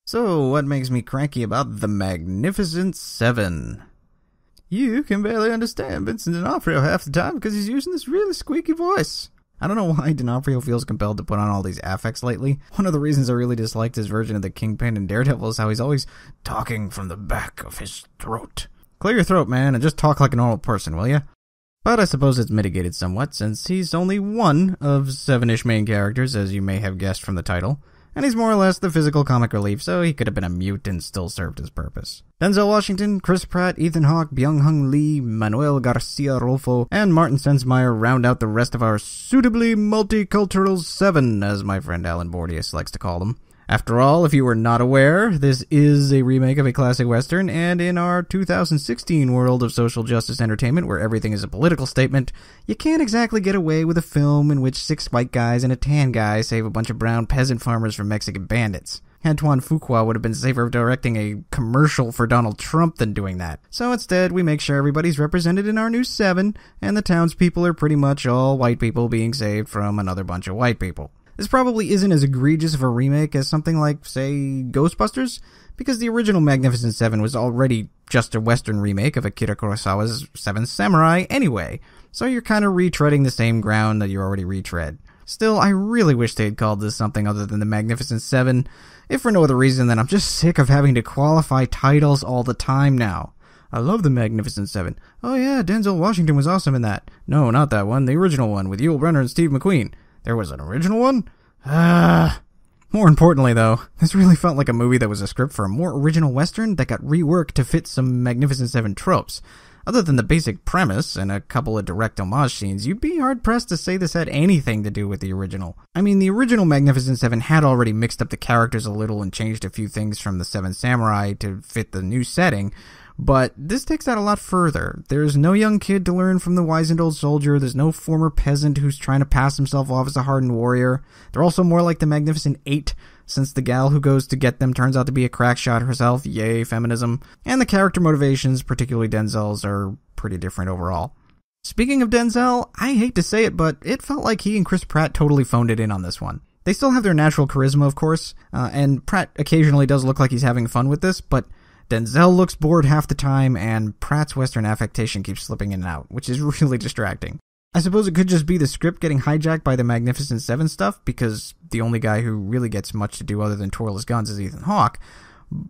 So, what makes me cranky about The Magnificent Seven? You can barely understand Vincent D'Onofrio half the time because he's using this really squeaky voice. I don't know why D'Onofrio feels compelled to put on all these affects lately. One of the reasons I really disliked his version of the Kingpin and Daredevil is how he's always talking from the back of his throat. Clear your throat, man, and just talk like a normal person, will ya? But I suppose it's mitigated somewhat, since he's only one of 7-ish main characters, as you may have guessed from the title. And he's more or less the physical comic relief, so he could have been a mute and still served his purpose. Denzel Washington, Chris Pratt, Ethan Hawke, Byung-Hung Lee, Manuel Garcia Rolfo, and Martin Sensmeyer round out the rest of our suitably multicultural 7, as my friend Alan Bordius likes to call them. After all, if you were not aware, this is a remake of a classic western, and in our 2016 world of social justice entertainment, where everything is a political statement, you can't exactly get away with a film in which 6 white guys and a tan guy save a bunch of brown peasant farmers from Mexican bandits. Antoine Fuqua would have been safer directing a commercial for Donald Trump than doing that. So instead, we make sure everybody's represented in our new 7, and the townspeople are pretty much all white people being saved from another bunch of white people. This probably isn't as egregious of a remake as something like, say, Ghostbusters, because the original Magnificent Seven was already just a Western remake of Akira Kurosawa's Seven Samurai anyway, so you're kind of retreading the same ground that you already retread. Still, I really wish they had called this something other than the Magnificent Seven, if for no other reason than I'm just sick of having to qualify titles all the time now. I love the Magnificent Seven. Oh yeah, Denzel Washington was awesome in that. No, not that one, the original one with Yul Brynner and Steve McQueen. There was an original one? More importantly, though, this really felt like a movie that was a script for a more original Western that got reworked to fit some Magnificent Seven tropes. Other than the basic premise and a couple of direct homage scenes, you'd be hard-pressed to say this had anything to do with the original. I mean, the original Magnificent Seven had already mixed up the characters a little and changed a few things from the Seven Samurai to fit the new setting, but this takes that a lot further. There's no young kid to learn from the wizened old soldier. There's no former peasant who's trying to pass himself off as a hardened warrior. They're also more like the Magnificent Eight, since the gal who goes to get them turns out to be a crack shot herself. Yay, feminism. And the character motivations, particularly Denzel's, are pretty different overall. Speaking of Denzel, I hate to say it, but it felt like he and Chris Pratt totally phoned it in on this one. They still have their natural charisma, of course, and Pratt occasionally does look like he's having fun with this, but Denzel looks bored half the time, and Pratt's Western affectation keeps slipping in and out, which is really distracting. I suppose it could just be the script getting hijacked by the Magnificent Seven stuff, because the only guy who really gets much to do other than twirl his guns is Ethan Hawke,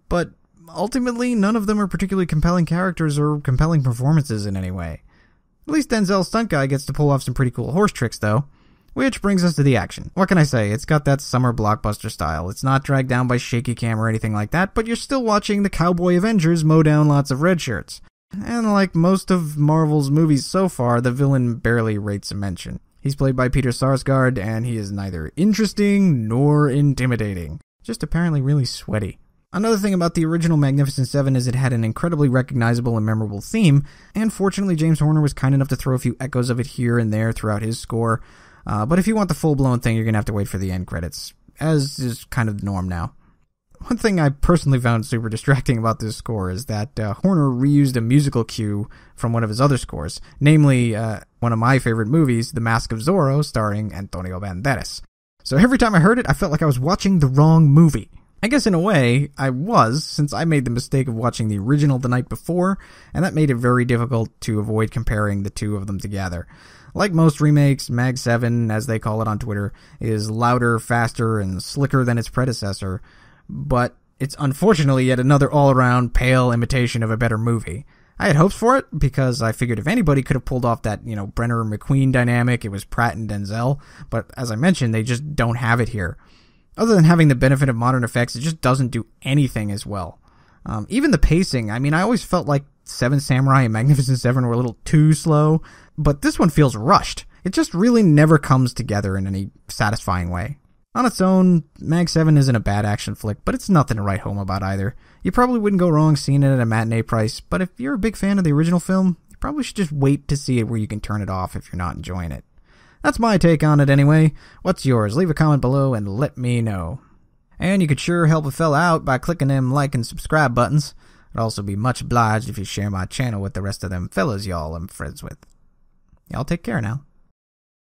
but ultimately none of them are particularly compelling characters or compelling performances in any way. At least Denzel's stunt guy gets to pull off some pretty cool horse tricks, though. Which brings us to the action. What can I say? It's got that summer blockbuster style. It's not dragged down by shaky cam or anything like that, but you're still watching the Cowboy Avengers mow down lots of red shirts. And like most of Marvel's movies so far, the villain barely rates a mention. He's played by Peter Sarsgaard, and he is neither interesting nor intimidating. Just apparently really sweaty. Another thing about the original Magnificent Seven is it had an incredibly recognizable and memorable theme, and fortunately James Horner was kind enough to throw a few echoes of it here and there throughout his score. But if you want the full-blown thing, you're going to have to wait for the end credits, as is kind of the norm now. One thing I personally found super distracting about this score is that Horner reused a musical cue from one of his other scores, namely one of my favorite movies, The Mask of Zorro, starring Antonio Banderas. So every time I heard it, I felt like I was watching the wrong movie. I guess in a way, I was, since I made the mistake of watching the original the night before, and that made it very difficult to avoid comparing the two of them together. Like most remakes, Mag 7, as they call it on Twitter, is louder, faster, and slicker than its predecessor, but it's unfortunately yet another all-around pale imitation of a better movie. I had hopes for it, because I figured if anybody could have pulled off that, Brenner-McQueen dynamic, it was Pratt and Denzel, but as I mentioned, they just don't have it here. Other than having the benefit of modern effects, it just doesn't do anything as well. Even the pacing, I always felt like Seven Samurai and Magnificent Seven were a little too slow, but this one feels rushed. It just really never comes together in any satisfying way. On its own, Mag 7 isn't a bad action flick, but it's nothing to write home about either. You probably wouldn't go wrong seeing it at a matinee price, but if you're a big fan of the original film, you probably should just wait to see it where you can turn it off if you're not enjoying it. That's my take on it anyway. What's yours? Leave a comment below and let me know. And you could sure help a fella out by clicking them like and subscribe buttons. I'd also be much obliged if you share my channel with the rest of them fellas y'all I'm friends with. Y'all take care now.